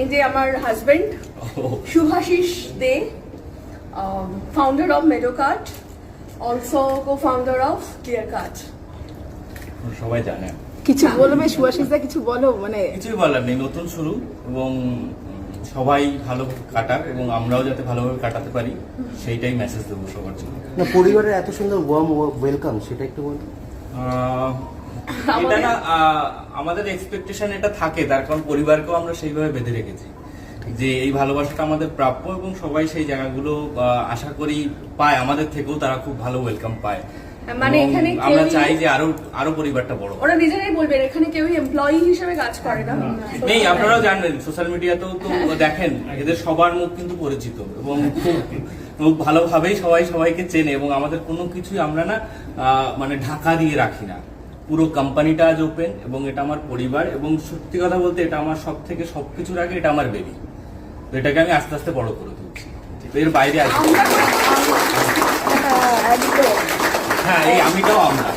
এই যে আমার husband Subhashis Dey, founder of Medocart, also co-founder of Clear Cut. সবাই জানে। কিছু বলবে সুভাষিসদা, কিছু বলো, মানে কিছুই বলার নেই, নতুন শুরু এবং সবাই ভালো কাটাক এবং আমরাও যাতে ভালোভাবে কাটাতে পারি সেইটাই মেসেজ দেবো সবার জন্য। না, পরিবারের এত সুন্দর ওয়ার্ম ওয়েলকাম, সেটা একটু বলুন। এটা না আমাদের এক্সপেকটেশন এটা থাকে, তার কারণ পরিবারকেও আমরা সেইভাবে বেঁধে রেখেছি যে এই ভালোবাসাটা আমাদের প্রাপ্য এবং সবাই সেই জায়গাগুলো আশা করি পায়, আমাদের থেকেও তারা খুব ভালো ওয়েলকাম পায়। মানে এখানে আমরা চাই যে আরো পরিবারটা বড়। ওরা নিজেরাই বলবেন এখানে কেউ এমপ্লয়ি হিসেবে কাজ করে না। নেই, আপনারাও জানবেন সোশ্যাল মিডিয়াতেও তো দেখেন এদের সবার মুখ কিন্তু পরিচিত এবং খুব ভালোভাবেই সবাই সবাইকে চেনে এবং আমাদের কোনো কিছুই আমরা না মানে ঢাকা দিয়ে রাখি না। পুরো কোম্পানিটা আজ ওপেন এবং এটা আমার পরিবার এবং সত্যি কথা বলতে এটা আমার সব থেকে সবকিছুর আগে এটা আমার বেবি। তো এটাকে আমি আস্তে আস্তে বড় করে তুলছি, এর বাইরে আসি। হ্যাঁ, এই আমিটাও আমরা।